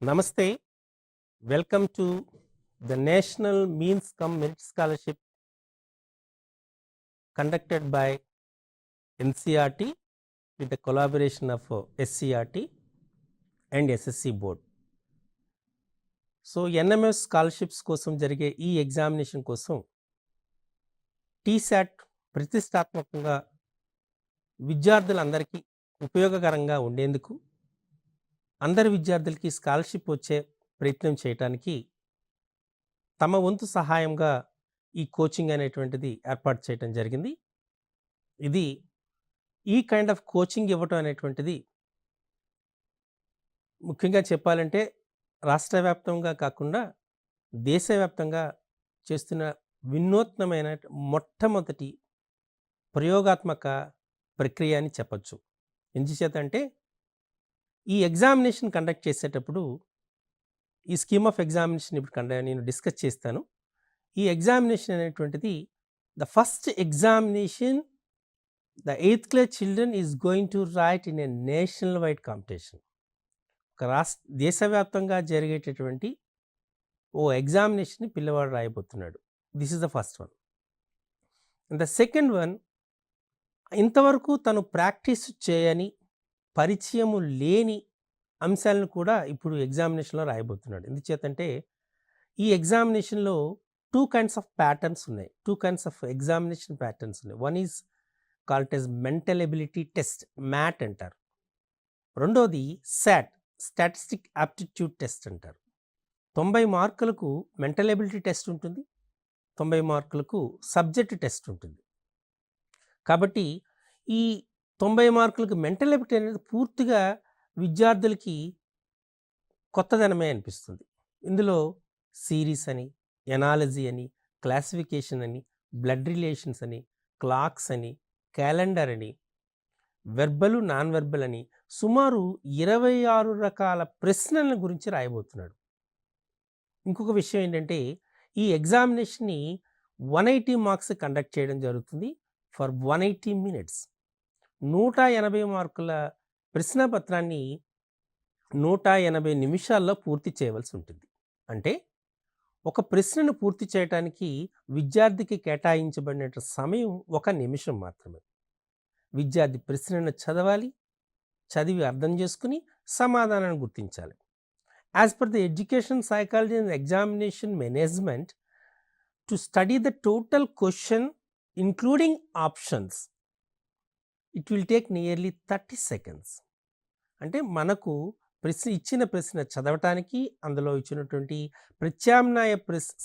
Namaste. Welcome to the National Means Cum Merit Scholarship conducted by NCERT with the collaboration of SCERT and SSC board. So NMS scholarships కోసం జరిగే ఈ examination కోసం టీశాట్ ప్రతిష్టాత్మకంగా విద్యార్థులందరికీ ఉపయోగకరంగా ఉండేందుకు అందరి విద్యార్థులకి స్కాలర్షిప్ వచ్చే ప్రయత్నం చేయడానికి తమ వంతు సహాయంగా ఈ కోచింగ్ అనేటువంటిది ఏర్పాటు చేయడం జరిగింది. ఇది ఈ కైండ్ ఆఫ్ కోచింగ్ ఇవ్వటం అనేటువంటిది ముఖ్యంగా చెప్పాలంటే రాష్ట్ర వ్యాప్తంగా కాకుండా దేశవ్యాప్తంగా చేస్తున్న వినూత్నమైన మొట్టమొదటి ప్రయోగాత్మక ప్రక్రియ అని చెప్పచ్చు. ఎందుచేత అంటే ఈ ఎగ్జామినేషన్ కండక్ట్ చేసేటప్పుడు ఈ స్కీమ్ ఆఫ్ ఎగ్జామినేషన్ ఇప్పుడు నేను డిస్కస్ చేస్తాను. ఈ ఎగ్జామినేషన్ అనేటువంటిది the first examination the 8th class children is going to write in a national wide competition. ఒక దేశవ్యాప్తంగా జరిగేటటువంటి ఓ ఎగ్జామినేషన్ పిల్లవాడు రాయబోతున్నాడు. This is the first one. And the second one, ఇంతవరకు తను ప్రాక్టీస్ చేయని పరిచయము లేని అంశాలను కూడా ఇప్పుడు ఎగ్జామినేషన్లో రాయబోతున్నాడు. ఎందుచేతంటే ఈ ఎగ్జామినేషన్లో 2 kinds ఆఫ్ ప్యాటర్న్స్ ఉన్నాయి. 2 kinds ఆఫ్ ఎగ్జామినేషన్ ప్యాటర్న్స్ ఉన్నాయి. One is called as mental ability test, MAT అంటారు. రెండోది శాట్, స్టాటిస్టిక్ ఆప్టిట్యూడ్ టెస్ట్ అంటారు. 90 మార్కులకు మెంటల్ ఎబిలిటీ టెస్ట్ ఉంటుంది, 90 మార్కులకు సబ్జెక్ట్ టెస్ట్ ఉంటుంది. కాబట్టి ఈ 90 మార్కులకు మెంటల్ ఎబిలిటీ అనేది పూర్తిగా విద్యార్థులకి కొత్తదనమే అనిపిస్తుంది. ఇందులో సిరీస్ అని, ఎనాలజీ అని, క్లాసిఫికేషన్ అని, బ్లడ్ రిలేషన్స్ అని, క్లాక్స్ అని, క్యాలెండర్ అని, వెర్బల్ నాన్ వెర్బల్ అని సుమారు 26 రకాల ప్రశ్నల గురించి రాయబోతున్నాడు. ఇంకొక విషయం ఏంటంటే ఈ ఎగ్జామినేషన్ని 180 మార్క్స్ కండక్ట్ చేయడం జరుగుతుంది ఫర్ 180 minutes. 180 మార్కుల ప్రశ్నపత్రాన్ని 180 నిమిషాల్లో పూర్తి చేయవలసి ఉంటుంది. అంటే ఒక ప్రశ్నను పూర్తి చేయడానికి విద్యార్థికి కేటాయించబడిన సమయం 1 నిమిషం మాత్రమే. విద్యార్థి ప్రశ్నను చదవాలి, చదివి అర్థం చేసుకుని సమాధానాన్ని గుర్తించాలి. As per the education psychology and examination management, to study the total question including options, it will take nearly 30 seconds. అంటే మనకు ఇచ్చిన ప్రశ్న చదవటానికి, అందులో ఇచ్చినటువంటి ప్రత్యామ్నాయ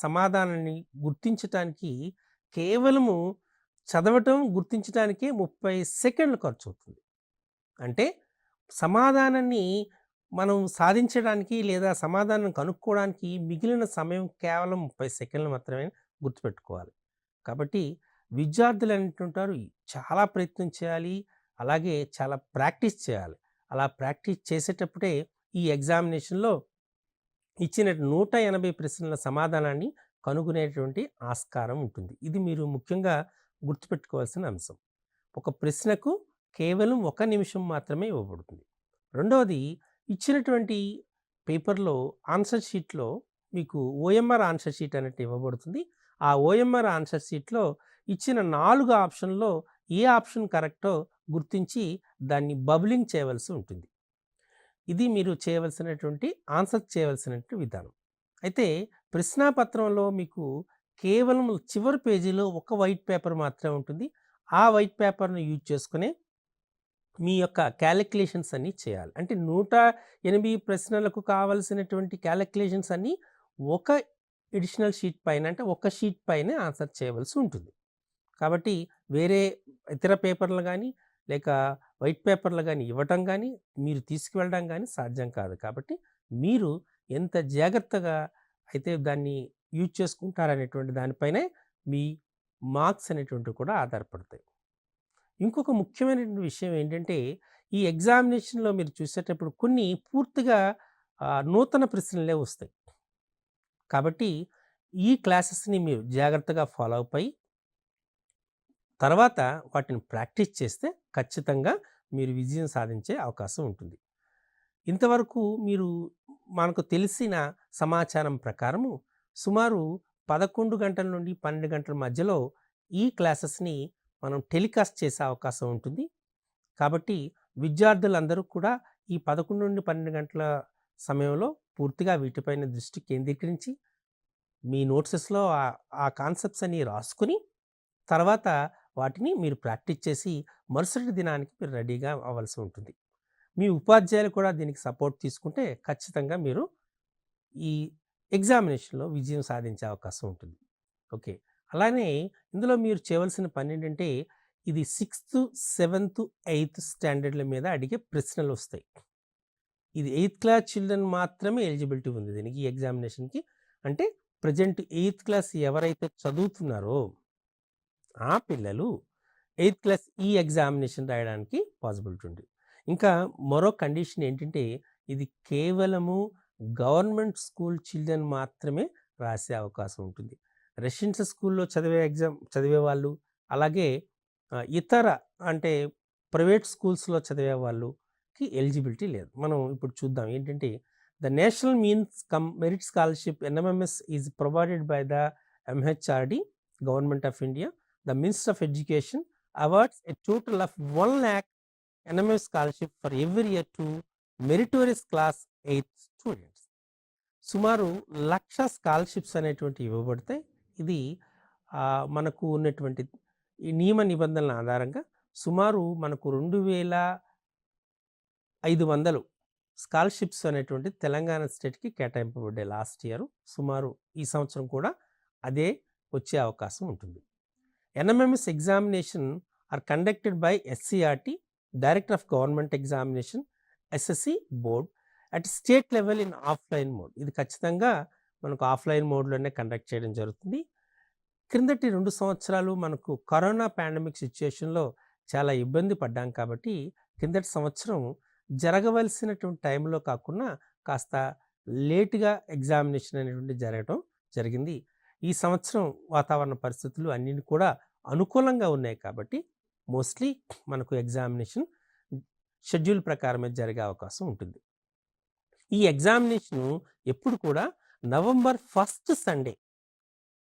సమాధానాన్ని గుర్తించటానికి కేవలము చదవటం గుర్తించడానికే 30 సెకండ్లు ఖర్చు అవుతుంది. అంటే సమాధానాన్ని మనం సాధించడానికి లేదా సమాధానం కనుక్కోవడానికి మిగిలిన సమయం కేవలం 30 సెకండ్లు మాత్రమే గుర్తుపెట్టుకోవాలి. కాబట్టి విద్యార్థులు అంటుంటారు చాలా ప్రయత్నం చేయాలి, అలాగే చాలా ప్రాక్టీస్ చేయాలి. అలా ప్రాక్టీస్ చేసేటప్పుడే ఈ ఎగ్జామినేషన్లో ఇచ్చిన 180 ప్రశ్నల సమాధానాన్ని కనుగొనేటువంటి ఆస్కారం ఉంటుంది. ఇది మీరు ముఖ్యంగా గుర్తుపెట్టుకోవాల్సిన అంశం. ఒక ప్రశ్నకు కేవలం 1 నిమిషం మాత్రమే ఇవ్వబడుతుంది. రెండవది, ఇచ్చినటువంటి పేపర్లో ఆన్సర్ షీట్లో మీకు ఓఎంఆర్ ఆన్సర్ షీట్ అనేది ఇవ్వబడుతుంది. ఆ ఓఎంఆర్ ఆన్సర్ షీట్లో ఇచ్చిన 4 ఆప్షన్లో ఏ ఆప్షన్ కరెక్టో గుర్తించి దాన్ని బబులింగ్ చేయవలసి ఉంటుంది. ఇది మీరు చేయవలసినటువంటి ఆన్సర్ చేయవలసినటువంటి విధానం. అయితే ప్రశ్నాపత్రంలో మీకు కేవలం చివరి పేజీలో ఒక వైట్ పేపర్ మాత్రమే ఉంటుంది. ఆ వైట్ పేపర్ను యూజ్ చేసుకునే మీ యొక్క క్యాలిక్యులేషన్స్ అన్నీ చేయాలి. అంటే 180 ప్రశ్నలకు కావలసినటువంటి క్యాలిక్యులేషన్స్ అన్నీ ఒక ఎడిషనల్ షీట్ పైన, అంటే ఒక షీట్ పైనే ఆన్సర్ చేయవలసి ఉంటుంది. కాబట్టి వేరే ఇతర పేపర్లు కానీ లేక వైట్ పేపర్లు కానీ ఇవ్వటం కానీ మీరు తీసుకువెళ్ళడం కానీ సాధ్యం కాదు. కాబట్టి మీరు ఎంత జాగ్రత్తగా అయితే దాన్ని యూజ్ చేసుకుంటారనేటువంటి దానిపైనే మీ మార్క్స్ అనేటువంటివి కూడా ఆధారపడతాయి. ఇంకొక ముఖ్యమైనటువంటి విషయం ఏంటంటే ఈ ఎగ్జామినేషన్లో మీరు చూసేటప్పుడు కొన్ని పూర్తిగా నూతన ప్రశ్నలే వస్తాయి. కాబట్టి ఈ క్లాసెస్ని మీరు జాగ్రత్తగా ఫాలో అయి తర్వాత వాటిని ప్రాక్టీస్ చేస్తే ఖచ్చితంగా మీరు విజయం సాధించే అవకాశం ఉంటుంది. ఇంతవరకు మీరు మనకు తెలిసిన సమాచారం ప్రకారము సుమారు 11 గంటల నుండి 12 గంటల మధ్యలో ఈ క్లాసెస్‌ని మనం టెలికాస్ట్ చేసే అవకాశం ఉంటుంది. కాబట్టి విద్యార్థులందరూ కూడా ఈ 11-12 గంటల సమయంలో పూర్తిగా వీటిపైన దృష్టి కేంద్రీకరించి మీ నోట్సెస్‌లో ఆ కాన్సెప్ట్స్ అన్నీ రాసుకొని, తర్వాత వాటిని మీరు ప్రాక్టీస్ చేసి మరుసటి దినానికి మీరు రెడీగా అవ్వాల్సి ఉంటుంది. మీ ఉపాధ్యాయులు కూడా దీనికి సపోర్ట్ తీసుకుంటే ఖచ్చితంగా మీరు ఈ ఎగ్జామినేషన్‌లో విజయం సాధించే అవకాశం ఉంటుంది. ఓకే. అలానే ఇందులో మీరు చేయవలసిన పనేంటంటే, ఇది 6థ్, 7థ్, 8థ్ స్టాండర్డ్‌ల మీద అడిగే ప్రశ్నలొస్తాయి. ఇది 8థ్ క్లాస్ చిల్డ్రన్ మాత్రమే ఎలిజిబిలిటీ ఉంది దీనికి, ఈ ఎగ్జామినేషన్‌కి. అంటే ప్రెజెంట్ 8థ్ క్లాస్ ఎవరైతే చదువుతున్నారో ఆ పిల్లలు 8థ్ క్లాస్ ఈ ఎగ్జామినేషన్ రాయడానికి పాసిబిలిటీ ఉంది. ఇంకా మరో కండిషన్ ఏంటంటే, ఇది కేవలము గవర్నమెంట్ స్కూల్ చిల్డ్రన్ మాత్రమే రాసే అవకాశం ఉంటుంది. రెసిడెన్షియల్ స్కూల్‌లో చదివే వాళ్ళు, అలాగే ఇతర అంటే ప్రైవేట్ స్కూల్స్‌లో చదివే వాళ్ళకి ఎలిజిబిలిటీ లేదు. మనం ఇప్పుడు చూద్దాం ఏంటంటే, the national means come merit scholarship NMMS is provided by the MHRD, government of India. The minister of education awards a total of 1 lakh NMMS scholarship for every year to meritorious class 8th students. సుమారు 1,00,000 scholarships అనేటువంటివి ఇవ్వబడతాయి. ఇది మనకు ఉన్నటువంటి ఈ నియమ నిబంధనల ఆధారంగా సుమారు మనకు 2,500 స్కాలర్‌షిప్స్ అనేటువంటిది తెలంగాణ స్టేట్‌కి కేటాయింపబడ్డాయి లాస్ట్ ఇయర్. సుమారు ఈ సంవత్సరం కూడా అదే వచ్చే అవకాశం ఉంటుంది. NMMS examination are conducted by SCERT, director of government examination, SSC board at state level in offline mode. ఇది ఖచ్చితంగా మనకు ఆఫ్‌లైన్ మోడ్‌లోనే కండక్ట్ చేయడం జరుగుతుంది. క్రిందటి 2 సంవత్సరాలు మనకు కరోనా పాండమిక్ సిచ్యుయేషన్‌లో చాలా ఇబ్బంది పడ్డాం కాబట్టి, కిందటి సంవత్సరం జరగవలసినటువంటి టైంలో కాకుండా కాస్త లేట్‌గా ఎగ్జామినేషన్ అనేటువంటిది జరగడం జరిగింది. ఈ సంవత్సరం వాతావరణ పరిస్థితులు అన్నీ కూడా అనుకూలంగా ఉన్నాయి కాబట్టి మోస్ట్‌లీ మనకు ఎగ్జామినేషన్ షెడ్యూల్ ప్రకారమే జరిగే అవకాశం ఉంటుంది. ఈ ఎగ్జామినేషను ఎప్పుడు కూడా నవంబర్ 1st సండే,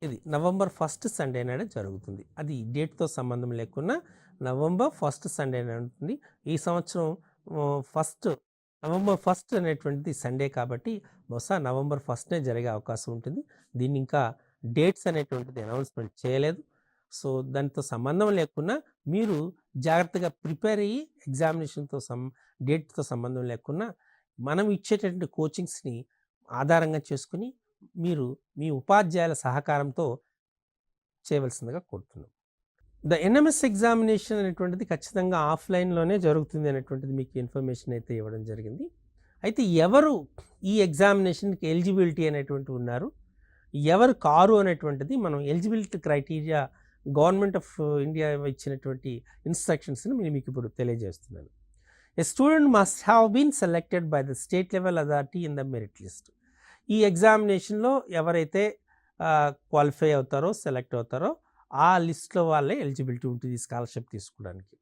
ఇది నవంబర్ 1st సండే నాడే జరుగుతుంది. అది డేట్‌తో సంబంధం లేకుండా నవంబర్ 1st సండే నాడు ఉంటుంది. ఈ సంవత్సరం నవంబర్ 1st అనేటువంటిది సండే కాబట్టి బహుశా నవంబర్ 1స్ట్‌నే జరిగే అవకాశం ఉంటుంది. దీన్ని ఇంకా డేట్స్ అనేటువంటిది అనౌన్స్‌మెంట్ చేయలేదు. సో, దానితో సంబంధం లేకున్నా మీరు జాగ్రత్తగా ప్రిపేర్ అయ్యి ఎగ్జామినేషన్‌తో డేట్‌తో సంబంధం లేకున్నా మనం ఇచ్చేటటువంటి కోచింగ్స్‌ని ఆధారంగా చేసుకొని మీరు మీ ఉపాధ్యాయుల సహకారంతో చేయవలసిందిగా కోరుతున్నాం. ద ఎన్ఎంఎస్ ఎగ్జామినేషన్ అనేటువంటిది ఖచ్చితంగా ఆఫ్‌లైన్‌లోనే జరుగుతుంది అనేటువంటిది మీకు ఇన్ఫర్మేషన్ అయితే ఇవ్వడం జరిగింది. అయితే ఎవరు ఈ ఎగ్జామినేషన్‌కి ఎలిజిబిలిటీ అనేటువంటివి ఉన్నారు, ఎవరు కారు అనేటువంటిది మనం eligibility criteria government of India ఇచ్చినటువంటి ఇన్‌స్ట్రక్షన్స్‌ని నేను మీకు ఇప్పుడు తెలియజేస్తున్నాను. A student must have been selected by the state level authority in the merit list. ఈ ఎగ్జామినేషన్‌లో ఎవరైతే క్వాలిఫై అవుతారో, సెలెక్ట్ అవుతారో ఆ లిస్ట్‌లో వాళ్ళే ఎలిజిబిలిటీ ఉంటుంది ఈ స్కాలర్‌షిప్ తీసుకోవడానికి.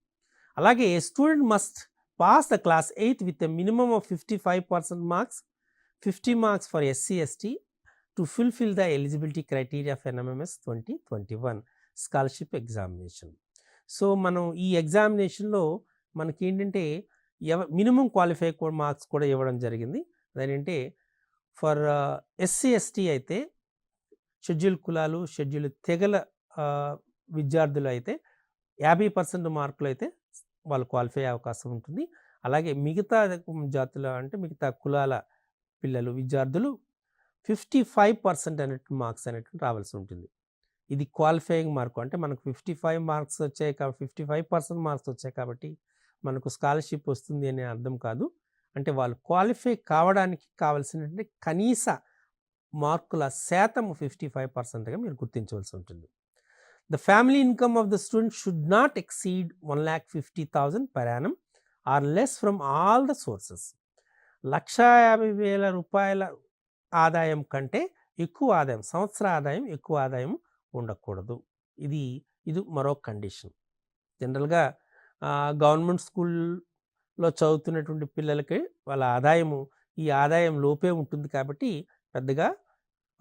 అలాగే a student must pass the class 8th with a minimum of 55% marks, 50 marks for SC, ST to fulfil the eligibility criteria of NMMS 2021 scholarship examination. So, మనం ఈ ఎగ్జామినేషన్‌లో మనకేంటంటే మినిమమ్ క్వాలిఫై మార్క్స్ కూడా ఇవ్వడం జరిగింది. అదేంటంటే ఫర్ ఎస్సీ, ఎస్టీ అయితే schedule కులాలు, షెడ్యూల్ తెగల విద్యార్థులు అయితే 50% మార్కులు అయితే వాళ్ళు క్వాలిఫై అయ్యే అవకాశం ఉంటుంది. అలాగే మిగతా జాతుల అంటే మిగతా కులాల పిల్లలు, విద్యార్థులు 55% అనేటువంటి మార్క్స్ అనేటువంటి రావాల్సి ఉంటుంది. ఇది క్వాలిఫైయింగ్ మార్కు. అంటే మనకు 55 మార్క్స్ వచ్చాయి 55% మార్క్స్ వచ్చాయి కాబట్టి మనకు స్కాలర్‌షిప్ వస్తుంది అనే అర్థం కాదు. అంటే వాళ్ళు క్వాలిఫై కావడానికి కావాల్సినటువంటి కనీస మార్కుల శాతం 55%గా మీరు గుర్తించవలసి ఉంటుంది. The family income of the student should not exceed 1,50,000 per annum or less from all the sources. ₹1,50,000 ఆదాయం కంటే ఎక్కువ ఆదాయం, సంవత్సర ఆదాయం ఎక్కువ ఆదాయం ఉండకూడదు. ఇది మరో కండిషన్. జనరల్‌గా గవర్నమెంట్ స్కూల్‌లో చదువుతున్నటువంటి పిల్లలకి వాళ్ళ ఆదాయము ఈ ఆదాయం లోపే ఉంటుంది కాబట్టి పెద్దగా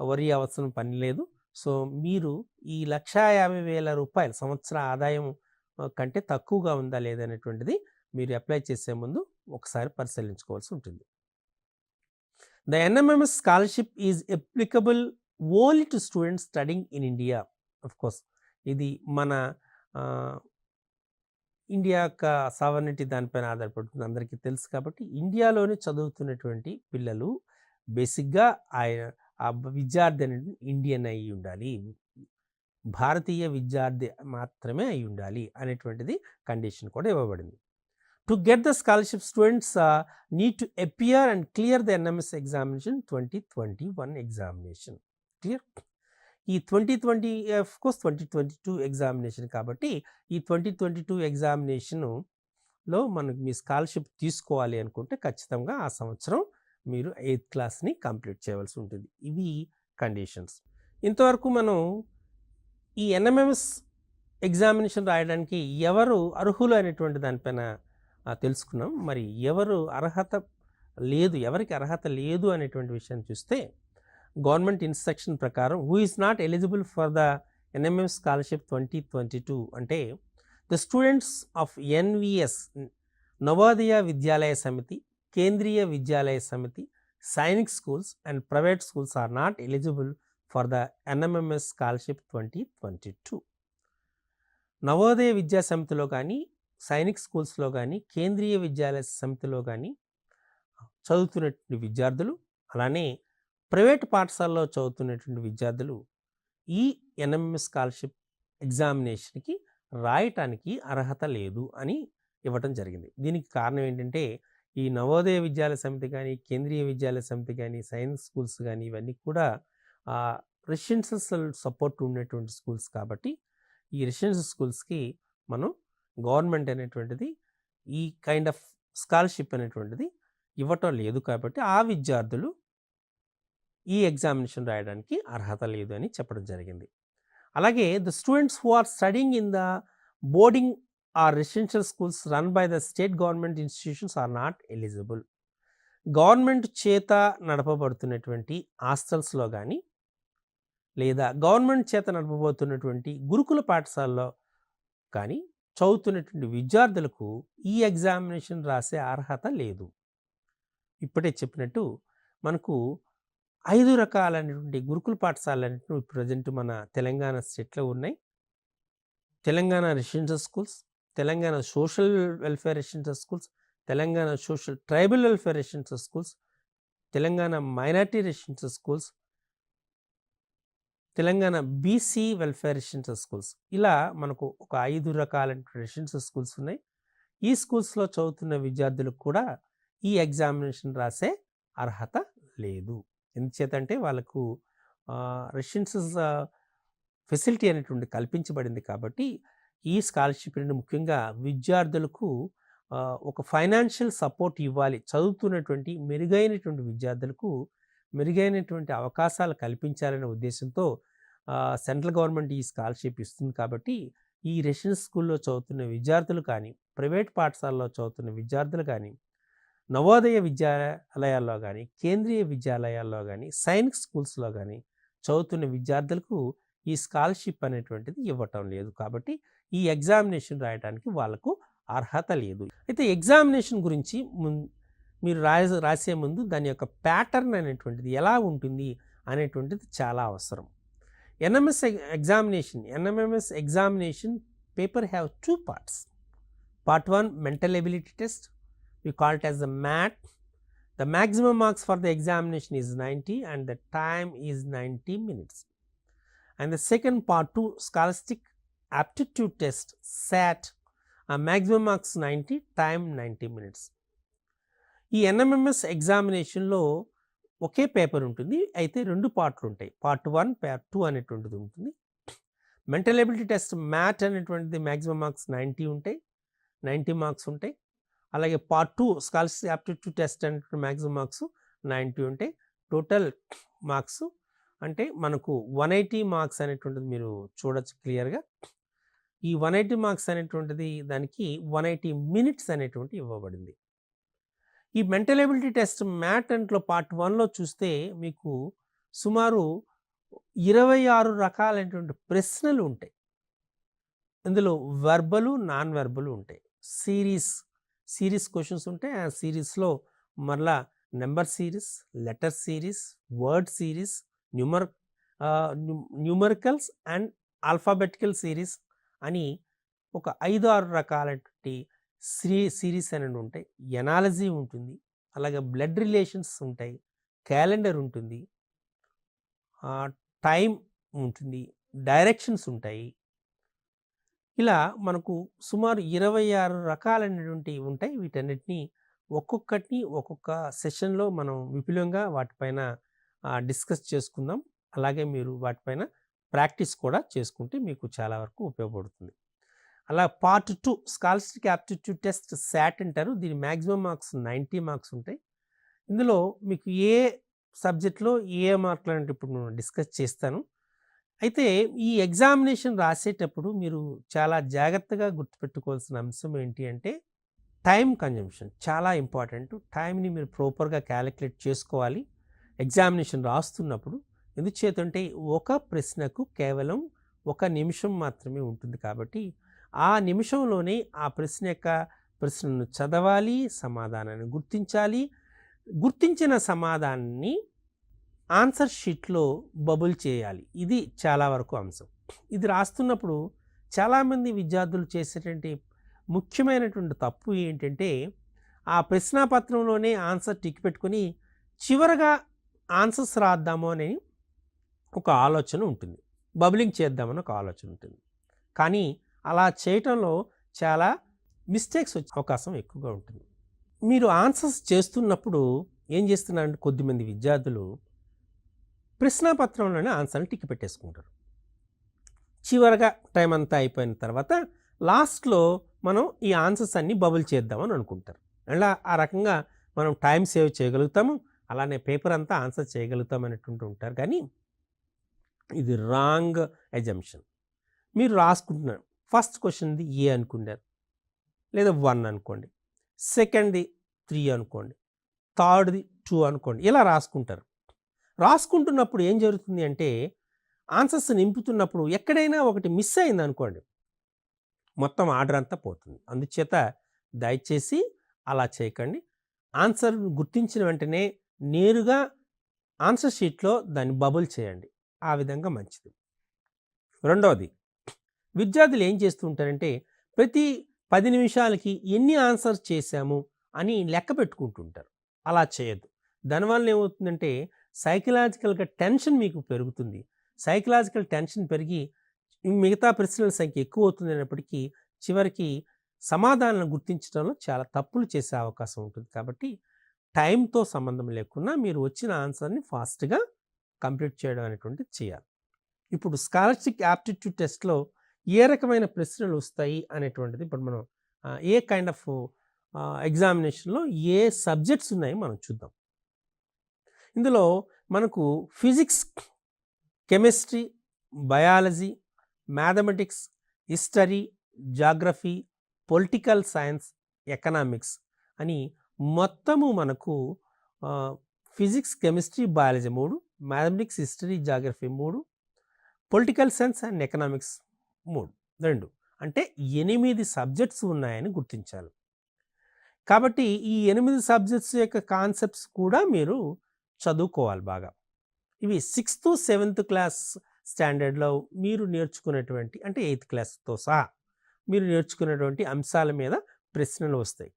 వరి అవసరం పని లేదు. సో మీరు ఈ రూ. 1,50,000 సంవత్సర ఆదాయం కంటే తక్కువగా ఉందా లేదనేటువంటిది మీరు అప్లై చేసే ముందు ఒకసారి పరిశీలించుకోవాల్సి ఉంటుంది. The NMMS scholarship is applicable only to students studying in India. Of course, ఇది మన ఇండియా యొక్క సావర్నిటీ దానిపైన ఆధారపడుతుంది, అందరికీ తెలుసు. కాబట్టి ఇండియాలోనే చదువుతున్నటువంటి పిల్లలు బేసిక్గా ఆ విద్యార్థి అనేది ఇండియన్ అయి ఉండాలి, భారతీయ విద్యార్థి మాత్రమే అయి ఉండాలి అనేటువంటిది కండిషన్ కూడా ఇవ్వబడింది. To get the scholarship students need to appear and clear the NMS examination 2021 examination. Clear? ఈ 2020 ఆఫ్ కోర్స్ 2022 ఎగ్జామినేషన్ కాబట్టి ఈ 2022 ఎగ్జామినేషన్లో మనకు మీ స్కాలర్షిప్ తీసుకోవాలి అనుకుంటే ఖచ్చితంగా ఆ సంవత్సరం మీరు 8th క్లాస్ని కంప్లీట్ చేయవలసి ఉంటుంది. ఇవి కండిషన్స్. ఇంతవరకు మనం ఈ ఎన్ఎంఎంఎస్ ఎగ్జామినేషన్ రాయడానికి ఎవరు అర్హులు అనేటువంటి దానిపైన తెలుసుకున్నాం. మరి ఎవరికి అర్హత లేదు అనేటువంటి విషయాన్ని చూస్తే గవర్నమెంట్ ఇన్స్ట్రక్షన్ ప్రకారం who is not eligible for the NMM scholarship 2022 అంటే the students of NVS, Navodaya Vidyalaya Samiti, Kendriya Vidyalaya Samiti, Sainik schools and private schools are not eligible for the NMMS scholarship 2022. Navodaya Vidya సమితిలో కానీ, సైనిక్ స్కూల్స్లో కానీ, కేంద్రీయ విద్యాలయ సమితిలో కానీ చదువుతున్నటువంటి విద్యార్థులు, అలానే ప్రైవేట్ పాఠశాలలో చదువుతున్నటువంటి విద్యార్థులు ఈ ఎన్ఎంఎస్ స్కాలర్షిప్ ఎగ్జామినేషన్కి రాయటానికి అర్హత లేదు అని ఇవ్వటం జరిగింది. దీనికి కారణం ఏంటంటే ఈ నవోదయ విద్యాలయ సమితి కానీ, కేంద్రీయ విద్యాలయ సమితి కానీ, సైన్స్ స్కూల్స్ కానీ ఇవన్నీ కూడా రెసిడెన్షియల్ సపోర్ట్ ఉన్నటువంటి స్కూల్స్ కాబట్టి ఈ రెసిడెన్షియల్ స్కూల్స్కి మనం గవర్నమెంట్ అనేటువంటిది ఈ కైండ్ ఆఫ్ స్కాలర్షిప్ అనేటువంటిది ఇవ్వటం లేదు. కాబట్టి ఆ విద్యార్థులు ఈ ఎగ్జామినేషన్ రాయడానికి అర్హత లేదు అని చెప్పడం జరిగింది. అలాగే the students who are studying in the boarding or residential schools run by the state government institutions are not eligible. Government చేత నడపబడుతున్నటువంటి హాస్టల్స్లో కానీ లేదా గవర్నమెంట్ చేత నడపబోతున్నటువంటి గురుకుల పాఠశాలలో కానీ చదువుతున్నటువంటి విద్యార్థులకు ఈ ఎగ్జామినేషన్ రాసే అర్హత లేదు. ఇప్పుడే చెప్పినట్టు మనకు 5 రకాలైనటువంటి గురుకుల పాఠశాలలు ప్రజెంట్ మన తెలంగాణ స్టేట్లో ఉన్నాయి. Telangana residential schools, Telangana social welfare residential schools, Telangana social tribal welfare residential schools, Telangana minority residential schools, Telangana BC welfare residential schools, ఇలా మనకు ఒక 5 రకాల రెసిడెన్షియల్ స్కూల్స్ ఉన్నాయి. ఈ స్కూల్స్లో చదువుతున్న విద్యార్థులకు కూడా ఈ ఎగ్జామినేషన్ రాసే అర్హత లేదు. ఎందుచేతంటే వాళ్ళకు రెసిడెన్షియల్ ఫెసిలిటీ అనేటువంటి కల్పించబడింది. కాబట్టి ఈ స్కాలర్షిప్ నుండి ముఖ్యంగా విద్యార్థులకు ఒక ఫైనాన్షియల్ సపోర్ట్ ఇవ్వాలి. చదువుతున్నటువంటి మెరుగైనటువంటి విద్యార్థులకు మెరుగైనటువంటి అవకాశాలు కల్పించాలనే ఉద్దేశంతో సెంట్రల్ గవర్నమెంట్ ఈ స్కాలర్షిప్ ఇస్తుంది. కాబట్టి ఈ రెసిడెన్షియల్ స్కూల్లో చదువుతున్న విద్యార్థులు కానీ, ప్రైవేట్ పాఠశాలలో చదువుతున్న విద్యార్థులు కానీ, నవోదయ విద్యాలయాల్లో కానీ, కేంద్రీయ విద్యాలయాల్లో కానీ, సైనిక్ స్కూల్స్లో కానీ చదువుతున్న విద్యార్థులకు ఈ స్కాలర్షిప్ అనేటువంటిది ఇవ్వటం లేదు. కాబట్టి ఈ ఎగ్జామినేషన్ రాయడానికి వాళ్ళకు అర్హత లేదు. అయితే ఎగ్జామినేషన్ గురించి మీరు రాసే ముందు దాని యొక్క ప్యాటర్న్ అనేటువంటిది ఎలా ఉంటుంది అనేటువంటిది చాలా అవసరం. NMMS examination paper have 2 parts. Part 1 mental ability test. We call it as the MAT. The maximum marks for the examination is 90 and the time is 90 minutes. And the second part 2 scholastic aptitude test SAT, maximum marks 90, time 90 minutes. ఈ NMMS ఎగ్జామినేషన్లో ఒకే paper ఉంటుంది, అయితే 2 పార్ట్లు ఉంటాయి. Part 1, part 2 అనేటువంటిది ఉంటుంది. Mental ability test mat అనేటువంటిది maximum marks 90 ఉంటాయి, 90 marks ఉంటాయి. అలాగే పార్ట్ 2 స్కాలర్షిప్ యాప్టిట్యూడ్ టెస్ట్ అంటే మ్యాక్సిమం మార్క్స్ 90 ఉంటాయి. టోటల్ మార్క్స్ అంటే మనకు 180 మార్క్స్ అనేటువంటిది మీరు చూడొచ్చు క్లియర్గా. ఈ 180 మార్క్స్ అనేటువంటిది దానికి 180 మినిట్స్ అనేటువంటి ఇవ్వబడింది. ఈ మెంటల్ ఎబిలిటీ టెస్ట్ మ్యాట్ అంట్లో పార్ట్ 1లో చూస్తే మీకు సుమారు 26 రకాలైనటువంటి ప్రశ్నలు ఉంటాయి. ఇందులో వెర్బలు, నాన్ వెర్బలు ఉంటాయి. సిరీస్ క్వెషన్స్ ఉంటాయి. ఆ సిరీస్‌లో మరలా number series, letter series, word series, numericals and alphabetical series అని ఒక 5, 6 రకాలైనటువంటి సిరీస్ అనేవి ఉంటాయి. ఎనాలజీ ఉంటుంది. అలాగే బ్లడ్ రిలేషన్స్ ఉంటాయి. క్యాలెండర్ ఉంటుంది. టైం ఉంటుంది. డైరెక్షన్స్ ఉంటాయి. ఇలా మనకు సుమారు 26 రకాలైనటువంటివి ఉంటాయి. వీటన్నిటిని ఒక్కొక్కటిని ఒక్కొక్క సెషన్‌లో మనం విపులంగా వాటిపైన డిస్కస్ చేసుకుందాం. అలాగే మీరు వాటిపైన ప్రాక్టీస్ కూడా చేసుకుంటే మీకు చాలా వరకు ఉపయోగపడుతుంది. అలా పార్ట్ 2 స్కాలర్‌స్టిక్ యాప్టిట్యూడ్ టెస్ట్ సాట్ అంటారు. దీని మాక్సిమం మార్క్స్ 90 మార్క్స్ ఉంటాయి. ఇందులో మీకు ఏ సబ్జెక్ట్‌లో ఏ మార్కులు అంటే ఇప్పుడు నేను డిస్కస్ చేస్తాను. అయితే ఈ ఎగ్జామినేషన్ రాసేటప్పుడు మీరు చాలా జాగ్రత్తగా గుర్తుపెట్టుకోవాల్సిన అంశం ఏంటి అంటే టైం కన్జంప్షన్ చాలా ఇంపార్టెంట్. టైంని మీరు ప్రాపర్‌గా క్యాలిక్యులేట్ చేసుకోవాలి ఎగ్జామినేషన్ రాస్తున్నప్పుడు. ఎందుచేతంటే ఒక ప్రశ్నకు కేవలం 1 నిమిషం మాత్రమే ఉంటుంది కాబట్టి ఆ నిమిషంలోనే ఆ ప్రశ్నను చదవాలి, సమాధానాన్ని గుర్తించాలి. గుర్తించిన సమాధానాన్ని ఆన్సర్ షీట్లో బబుల్ చేయాలి. ఇది చాలా వరకు అంశం. ఇది రాస్తున్నప్పుడు చాలామంది విద్యార్థులు చేసేటువంటి ముఖ్యమైనటువంటి తప్పు ఏంటంటే ఆ ప్రశ్నాపత్రంలోనే ఆన్సర్ టిక్ పెట్టుకొని చివరగా ఆన్సర్స్ రాద్దాము అని ఒక ఆలోచన ఉంటుంది. బబులింగ్ చేద్దామని ఒక ఆలోచన ఉంటుంది. కానీ అలా చేయటంలో చాలా మిస్టేక్స్ వచ్చే అవకాశం ఎక్కువగా ఉంటుంది. మీరు ఆన్సర్స్ చేస్తున్నప్పుడు ఏం చేస్తున్నారంటే కొద్దిమంది విద్యార్థులు ప్రశ్నాపత్రంలోనే ఆన్సర్ని టిక్ పెట్టేసుకుంటారు. చివరగా టైం అంతా అయిపోయిన తర్వాత లాస్ట్లో మనం ఈ ఆన్సర్స్ అన్నీ బబుల్ చేద్దామని అనుకుంటారు. అలా ఆ రకంగా మనం టైం సేవ్ చేయగలుగుతాము. అలానే పేపర్ అంతా ఆన్సర్ చేయగలుగుతాం అనేటువంటి ఉంటారు. కానీ ఇది రాంగ్ అజంప్షన్. మీరు రాసుకుంటున్నారు. ఫస్ట్ క్వశ్చన్ది ఏ అనుకున్నారు, లేదా 1 అనుకోండి, సెకండ్ది 3 అనుకోండి, థర్డ్ది 2 అనుకోండి. ఇలా రాసుకుంటారు. రాసుకుంటున్నప్పుడు ఏం జరుగుతుంది అంటే ఆన్సర్స్ నింపుతున్నప్పుడు ఎక్కడైనా ఒకటి మిస్ అయింది అనుకోండి, మొత్తం ఆర్డర్ అంతా పోతుంది. అందుచేత దయచేసి అలా చేయకండి. ఆన్సర్ గుర్తించిన వెంటనే నేరుగా ఆన్సర్ షీట్లో దాన్ని బబుల్ చేయండి. ఆ విధంగా మంచిది. రెండవది, విద్యార్థులు ఏం చేస్తూ ఉంటారంటే ప్రతి 10 నిమిషాలకి ఎన్ని ఆన్సర్స్ చేశాము అని లెక్క పెట్టుకుంటుంటారు. అలా చేయొద్దు. దానివల్ల ఏమవుతుందంటే సైకలాజికల్గా టెన్షన్ మీకు పెరుగుతుంది. సైకలాజికల్ టెన్షన్ పెరిగి మిగతా ప్రశ్నల సంఖ్య ఎక్కువ అవుతుంది అయినప్పటికీ చివరికి సమాధానాలను గుర్తించడంలో చాలా తప్పులు చేసే అవకాశం ఉంటుంది. కాబట్టి టైంతో సంబంధం లేకుండా మీరు వచ్చిన ఆన్సర్ని ఫాస్ట్గా కంప్లీట్ చేయడం అనేటువంటిది చేయాలి. ఇప్పుడు స్కాలర్షిప్ యాప్టిట్యూడ్ టెస్ట్లో ఏ రకమైన ప్రశ్నలు వస్తాయి అనేటువంటిది ఇప్పుడు మనం ఏ కైండ్ ఆఫ్ ఎగ్జామినేషన్లో ఏ సబ్జెక్ట్స్ ఉన్నాయో మనం చూద్దాం. ఇందులో మనకు physics, chemistry, biology, mathematics, history, geography, political science, economics అని మొత్తము మనకు physics, chemistry, biology 3, mathematics, history, geography 3, political science and economics 2 అంటే 8 సబ్జెక్ట్స్ ఉన్నాయని గుర్తించాలి. కాబట్టి ఈ 8 సబ్జెక్ట్స్ యొక్క కాన్సెప్ట్స్ కూడా మీరు చదువుకోవాలి బాగా. ఇవి 6th, 7th క్లాస్ స్టాండర్డ్లో మీరు నేర్చుకునేటువంటి అంటే 8th క్లాస్తో సహా మీరు నేర్చుకునేటువంటి అంశాల మీద ప్రశ్నలు వస్తాయి.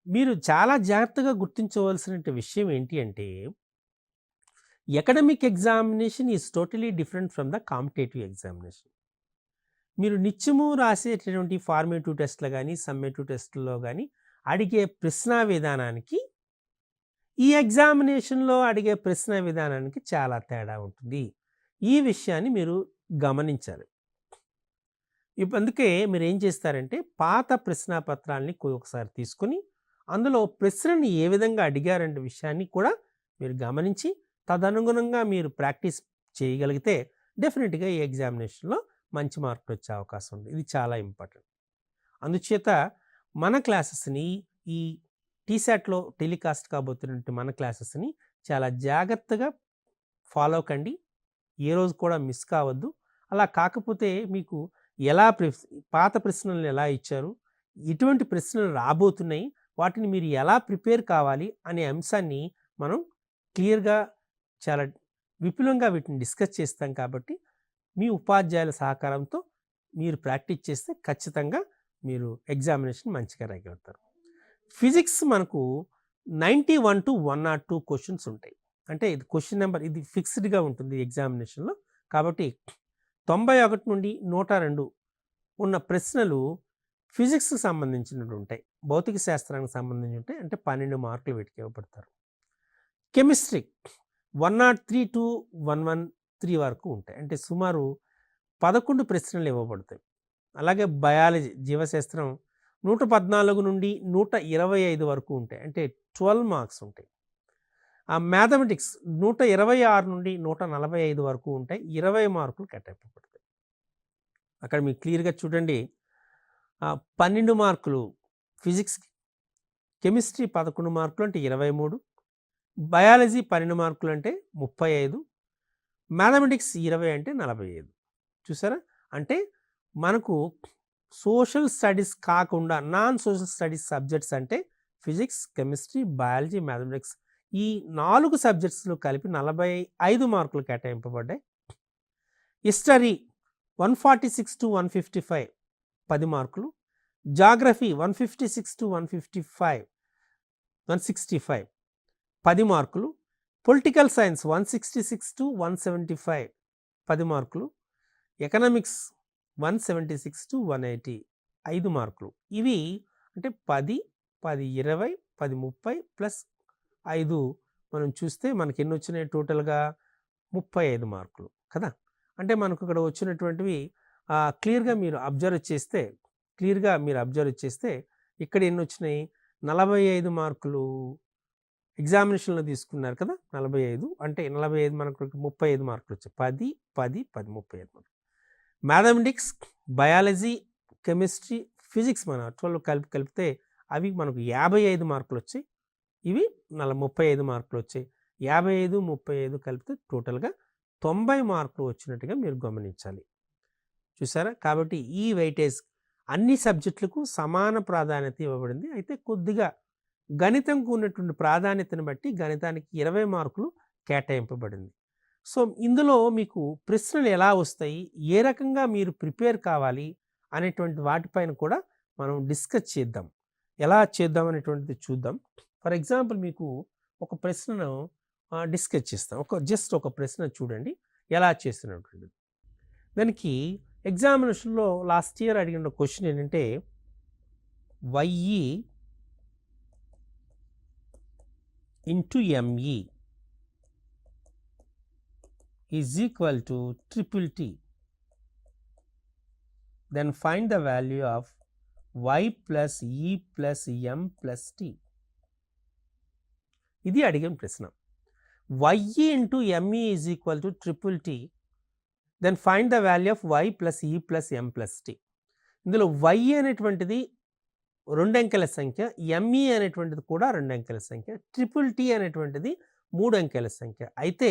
మీరు చాలా జాగ్రత్తగా గుర్తించవలసిన విషయం ఏంటి అంటే academic examination is totally different from the competitive examination. మీరు నిత్యము రాసేటటువంటి ఫార్మేటివ్ టెస్ట్లు కానీ సమ్మేటివ్ టెస్టుల్లో కానీ అడిగే ప్రశ్న విధానానికి ఈ ఎగ్జామినేషన్లో అడిగే ప్రశ్న విధానానికి చాలా తేడా ఉంటుంది. ఈ విషయాన్ని మీరు గమనించాలి. అందుకే మీరు ఏం చేస్తారంటే పాత ప్రశ్నాపత్రాలని ఒకసారి తీసుకొని అందులో ప్రశ్నని ఏ విధంగా అడిగారంటే విషయాన్ని కూడా మీరు గమనించి తదనుగుణంగా మీరు ప్రాక్టీస్ చేయగలిగితే డెఫినెట్గా ఈ ఎగ్జామినేషన్లో మంచి మార్కులు వచ్చే అవకాశం ఉంది. ఇది చాలా ఇంపార్టెంట్. అందుచేత మన క్లాసెస్ని ఈ టీశాట్లో టెలికాస్ట్ కాబోతున్నటువంటి మన క్లాసెస్ని చాలా జాగ్రత్తగా ఫాలో కండి. ఏ రోజు కూడా మిస్ కావద్దు. అలా కాకపోతే మీకు ఎలా పాత ప్రశ్నలు ఎలా ఇచ్చారు, ఎటువంటి ప్రశ్నలు రాబోతున్నాయి, వాటిని మీరు ఎలా ప్రిపేర్ కావాలి అనే అంశాన్ని మనం క్లియర్గా చాలా విపులంగా వీటిని డిస్కస్ చేస్తాం. కాబట్టి మీ ఉపాధ్యాయుల సహకారంతో మీరు ప్రాక్టీస్ చేస్తే ఖచ్చితంగా మీరు ఎగ్జామినేషన్ మంచిగా రాయగలుగుతారు. ఫిజిక్స్ మనకు 91 to 102 క్వశ్చన్స్ ఉంటాయి. అంటే ఇది క్వశ్చన్ నెంబర్ ఇది ఫిక్స్డ్గా ఉంటుంది ఎగ్జామినేషన్లో. కాబట్టి 91 నుండి 102 ఉన్న ప్రశ్నలు ఫిజిక్స్కి సంబంధించినవి ఉంటాయి, భౌతిక శాస్త్రానికి సంబంధించి ఉంటాయి. అంటే 12 మార్కులు వీటికి ఇవ్వబడతారు. కెమిస్ట్రీ 103 to 113 వరకు ఉంటాయి. అంటే సుమారు 11 ప్రశ్నలు ఇవ్వబడతాయి. అలాగే బయాలజీ జీవశాస్త్రం 114 నుండి 125 వరకు ఉంటాయి. అంటే 12 మార్క్స్ ఉంటాయి. ఆ మ్యాథమెటిక్స్ 126 నుండి 145 వరకు ఉంటాయి. 20 మార్కులు కేటాయింపబడతాయి. అక్కడ మీకు క్లియర్గా చూడండి, 12 మార్కులు ఫిజిక్స్కి, కెమిస్ట్రీ 11 మార్కులు అంటే 23, బయాలజీ 12 మార్కులు అంటే 35, మ్యాథమెటిక్స్ 20 అంటే 45. చూసారా? అంటే మనకు సోషల్ స్టడీస్ కాకుండా నాన్ సోషల్ స్టడీస్ సబ్జెక్ట్స్ అంటే ఫిజిక్స్, కెమిస్ట్రీ, బయాలజీ, మ్యాథమెటిక్స్ ఈ 4 సబ్జెక్ట్స్లో కలిపి 45 మార్కులు కేటాయింపబడ్డాయి. హిస్టరీ 146 to 155 10 మార్కులు, జాగ్రఫీ 156 to 165 10 మార్కులు, పొలిటికల్ సైన్స్ 166 to 175 10 మార్కులు, ఎకనామిక్స్ 176 to 180 5 మార్కులు. ఇవి అంటే 10, 10, 20, 10, 30 ప్లస్ 5 మనం చూస్తే మనకి ఎన్ని వచ్చినాయి టోటల్గా 35 మార్కులు కదా. అంటే మనకు ఇక్కడ వచ్చినటువంటివి క్లియర్గా మీరు అబ్జర్వ్ చేస్తే ఇక్కడ ఎన్ని వచ్చినాయి 45 మార్కులు ఎగ్జామినేషన్లో తీసుకున్నారు కదా. 45 అంటే 45 మనకు 35 మార్కులు వచ్చాయి. 10, 10, 10 35 మార్కులు. మ్యాథమెటిక్స్, బయాలజీ, కెమిస్ట్రీ, ఫిజిక్స్ మన 12 కలిపితే అవి మనకు 55 మార్కులు వచ్చాయి. ఇవి 35 మార్కులు వచ్చాయి. 55, 35 కలిపితే టోటల్గా 90 మార్కులు వచ్చినట్టుగా మీరు గమనించాలి. చూసారా? కాబట్టి ఈ వెయిటేజ్ అన్ని సబ్జెక్టులకు సమాన ప్రాధాన్యత ఇవ్వబడింది. అయితే కొద్దిగా గణితంకు ఉన్నటువంటి ప్రాధాన్యతను బట్టి గణితానికి 20 మార్కులు కేటాయింపబడింది. సో ఇందులో మీకు ప్రశ్నలు ఎలా వస్తాయి, ఏ రకంగా మీరు ప్రిపేర్ కావాలి అనేటువంటి వాటిపైన కూడా మనం డిస్కస్ చేద్దాం. ఎలా చేద్దాం అనేటువంటిది చూద్దాం. ఫర్ ఎగ్జాంపుల్ మీకు ఒక ప్రశ్నను డిస్కస్ చేస్తాం. జస్ట్ ఒక ప్రశ్న చూడండి ఎలా చేస్తున్నటువంటిది. దానికి ఎగ్జామినేషన్లో లాస్ట్ ఇయర్ అడిగిన క్వశ్చన్ ఏంటంటే YE into ME is equal to triple T. Then find the value of Y plus E plus M plus T. ఇది అడిగిన ప్రశ్న. YE into ME is equal to triple T. Then find the value of Y plus E plus M plus T. ఇందులో Y అనేటువంటిది 2 అంకెల సంఖ్య, ME అనేటువంటిది కూడా 2 అంకెల సంఖ్య, ట్రిపుల్ T అనేటువంటిది 3 అంకెల సంఖ్య. అయితే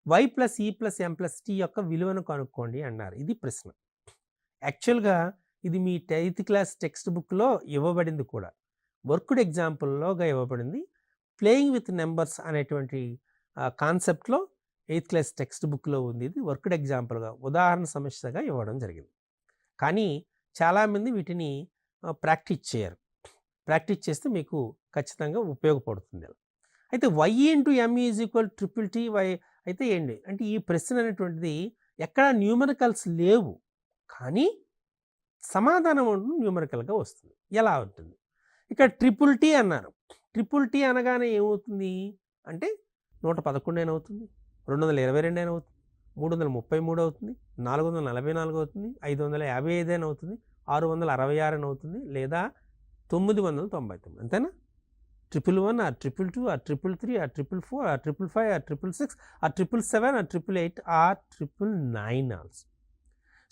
Y plus E plus M plus T యొక్క విలువను కనుక్కోండి అన్నారు. ఇది ప్రశ్న. యాక్చువల్గా ఇది మీ 8th క్లాస్ టెక్స్ట్ బుక్లో ఇవ్వబడింది కూడా, వర్క్డ్ ఎగ్జాంపుల్లోగా ఇవ్వబడింది. ప్లేయింగ్ విత్ నెంబర్స్ అనేటువంటి కాన్సెప్ట్లో 8th క్లాస్ టెక్స్ట్ బుక్లో ఉంది. ఇది వర్క్డ్ ఎగ్జాంపుల్గా ఉదాహరణ సమస్యగా ఇవ్వడం జరిగింది. కానీ చాలామంది వీటిని ప్రాక్టీస్ చేయరు. ప్రాక్టీస్ చేస్తే మీకు ఖచ్చితంగా ఉపయోగపడుతుంది. అయితే Y into ME is equal triple T Y అయితే ఏంటి అంటే ఈ ప్రశ్న అనేటువంటిది ఎక్కడ న్యూమరికల్స్ లేవు, కానీ సమాధానం న్యూమరికల్గా వస్తుంది. ఎలా ఉంటుంది? ఇక్కడ ట్రిపుల్ T అన్నారు. ట్రిపుల్ T అనగానే ఏమవుతుంది అంటే 111 అవుతుంది, 222 అవుతుంది, 333 అవుతుంది, 444 అవుతుంది, 555 అవుతుంది, 666 అవుతుంది, లేదా 999. అంతేనా? 111 or 222 or 333 or 444 or 555 or 666 or 777 or 888 or 999 also.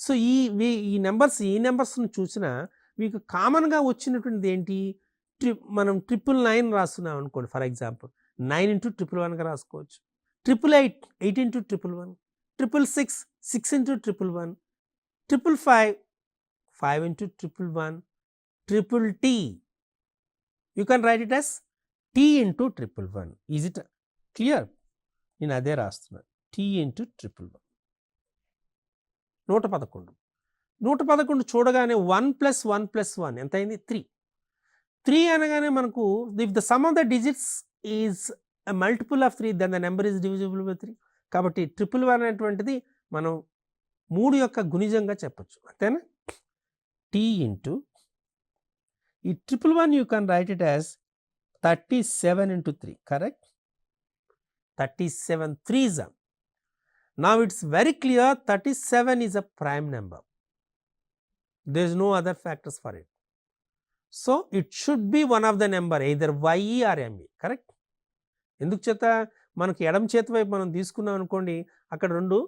So ఈ నెంబర్స్ను చూసినా మీకు కామన్గా వచ్చినటువంటిది ఏంటి? మనం 999 రాస్తున్నాం అనుకోండి ఫర్ ఎగ్జాంపుల్ 9 ఇంటూ 111గా రాసుకోవచ్చు. 888 8 into 111, 666 6 into 111, 555 5 into 111, triple T. You can write it as T into 111. Is it clear? నేను అదే రాస్తున్నాను, T into 111. 111. 111 చూడగానే 1 + 1 + 1 ఎంత అయింది? 3. 3 అనగానే మనకు if the sum of the digits is a multiple of 3 then the number is divisible by 3. కాబట్టి 111 అనేటువంటిది మనం 3 యొక్క గుణిజంగా చెప్పొచ్చు, అంతేనా? T into ఈ 111 you can write it as 37 into 3, correct? 37 3s are. Now it's very clear 37 is a prime number. There is no other factors for it. So it should be one of the number either YE or ME, correct? ఎందుకు చేత మనకి ఎడమ చేతి వైపు మనం తీసుకున్నాం అనుకోండి, అక్కడ రెండు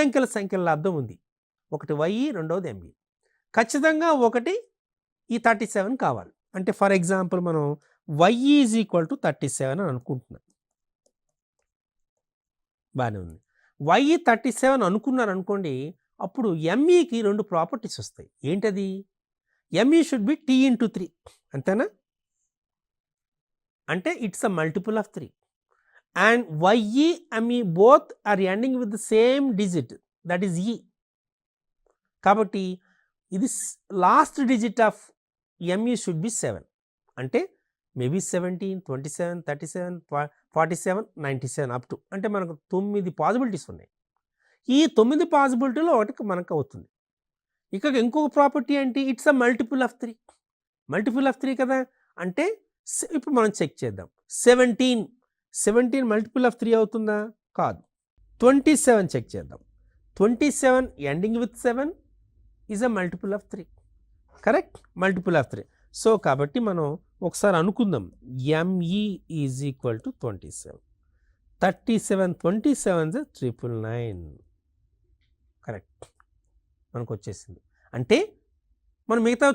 అంకెల సంఖ్యల అర్థం ఉంది, ఒకటి YE రెండవది ME. ఖచ్చితంగా ఒకటి ఈ 37 కావాలి. అంటే ఫర్ ఎగ్జాంపుల్ మనం YE ఈజ్ ఈక్వల్ టు 37 అని అనుకుంటున్నాం, బాగానే ఉంది. YE 37 అనుకున్నారు అనుకోండి, అప్పుడు MEకి 2 ప్రాపర్టీస్ వస్తాయి. ఏంటది? ME should be T into 3, అంతేనా? అంటే it's a multiple of 3 and YE ME both are ending with the same digit, that is E. కాబట్టి ఇది last digit of ME should be 7. అంటే మేబీ 17, 27, 37, 47, 97 అప్ టు, అంటే మనకు 9 possibilities ఉన్నాయి. ఈ 9 పాసిబిలిటీలో ఒకటి మనకు అవుతుంది. ఇక ఇంకొక ప్రాపర్టీ ఏంటి? It's a multiple of 3. Multiple of 3 కదా, అంటే ఇప్పుడు మనం చెక్ చేద్దాం. 17 మల్టిపుల్ ఆఫ్ 3 అవుతుందా? కాదు. 27 చెక్ చేద్దాం. 27 ending with 7 is a multiple of 3, correct? Multiple of 3. So కాబట్టి మనం ఒకసారి అనుకుందాం, ME is equal to 27. 37 27 999, correct, మనకు వచ్చేసింది. అంటే మనం మిగతా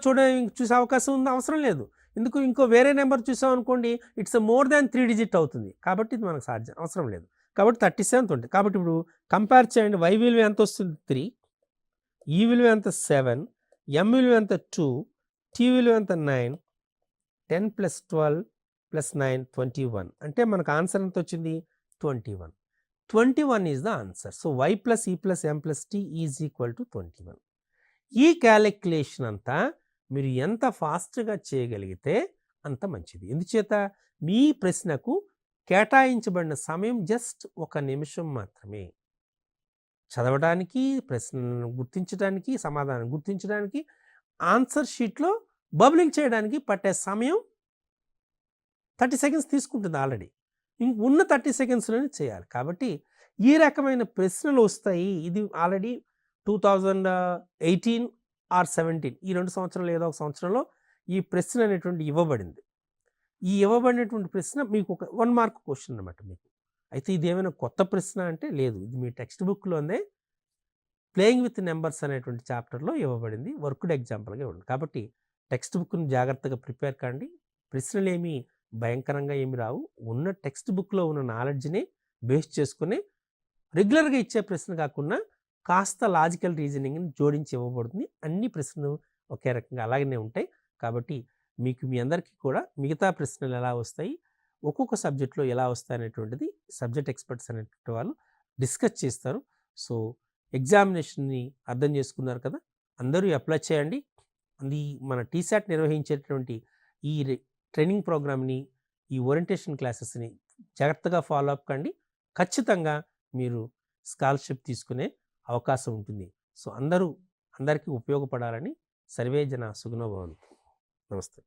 చూసే అవకాశం ఉంది, అవసరం లేదు. ఎందుకు? ఇంకో వేరే నెంబర్ చూసాం అనుకోండి, ఇట్స్ మోర్ దాన్ 3 డిజిట్ అవుతుంది, కాబట్టి ఇది మనకు సాధ్యం అవసరం లేదు. కాబట్టి 37 20. కాబట్టి ఇప్పుడు కంపేర్ చేయండి, Y విలువ ఎంత వస్తుంది? 3, E విలువ ఎంత? 7, M విలువ ఎంత? 2, T విలువ ఎంత? 9, 10 + 12 + 9 21. అంటే మనకు ఆన్సర్ ఎంత వచ్చింది? 21. 21 is the answer. So Y + E + M + T is equal to 21. ఈ క్యాలిక్యులేషన్ అంతా మీరు ఎంత ఫాస్ట్గా చేయగలిగితే అంత మంచిది. ఎందుచేత మీ ప్రశ్నకు కేటాయించబడిన సమయం జస్ట్ 1 నిమిషం మాత్రమే. చదవడానికి, ప్రశ్నను గుర్తించడానికి, సమాధానం గుర్తించడానికి, ఆన్సర్ షీట్లో బబ్లింగ్ చేయడానికి పట్టే సమయం 30 సెకండ్స్ తీసుకుంటుంది ఆల్రెడీ. ఉన్న 30 సెకండ్స్లోనే చేయాలి. కాబట్టి ఈ రకమైన ప్రశ్నలు వస్తాయి. ఇది ఆల్రెడీ 2018 ఆర్ 17 ఈ 2 సంవత్సరాలు ఏదో ఒక సంవత్సరంలో ఈ ప్రశ్న అనేటువంటి ఇవ్వబడింది. ఈ ఇవ్వబడినటువంటి ప్రశ్న మీకు ఒక 1 మార్క్ క్వశ్చన్ అనమాట మీకు. అయితే ఇది ఏమైనా కొత్త ప్రశ్న అంటే లేదు, ఇది మీ టెక్స్ట్ బుక్లోనే ప్లేయింగ్ విత్ నెంబర్స్ అనేటువంటి చాప్టర్లో ఇవ్వబడింది, వర్క్డ్ ఎగ్జాంపుల్గా ఇవ్వండి. కాబట్టి టెక్స్ట్ బుక్ని జాగ్రత్తగా ప్రిపేర్ కండి. ప్రశ్నలు ఏమీ భయంకరంగా ఏమి రావు. ఉన్న టెక్స్ట్ బుక్లో ఉన్న నాలెడ్జ్ని బేస్ చేసుకుని రెగ్యులర్గా ఇచ్చే ప్రశ్న కాకుండా కాస్త లాజికల్ రీజనింగ్ని జోడించి ఇవ్వబడుతుంది. అన్ని ప్రశ్నలు ఒకే రకంగా అలాగనే ఉంటాయి. కాబట్టి మీకు మీ అందరికీ కూడా మిగతా ప్రశ్నలు ఎలా వస్తాయి, ఒక్కొక్క సబ్జెక్ట్లో ఎలా వస్తాయి అనేటువంటిది సబ్జెక్ట్ ఎక్స్పర్ట్స్ అనేటువంటి వాళ్ళు డిస్కస్ చేస్తారు. సో ఎగ్జామినేషన్ని అర్థం చేసుకున్నారు కదా, అందరూ అప్లై చేయండి. మన టీశాట్ నిర్వహించేటువంటి ఈ ట్రైనింగ్ ప్రోగ్రామ్ని, ఈ ఓరియంటేషన్ క్లాసెస్ని జాగ్రత్తగా ఫాలో అప్ కండి. ఖచ్చితంగా మీరు స్కాలర్షిప్ తీసుకునే అవకాశం ఉంటుంది. సో అందరికీ ఉపయోగపడాలని సర్వే జన సుఖినో భవంతు. నమస్తే.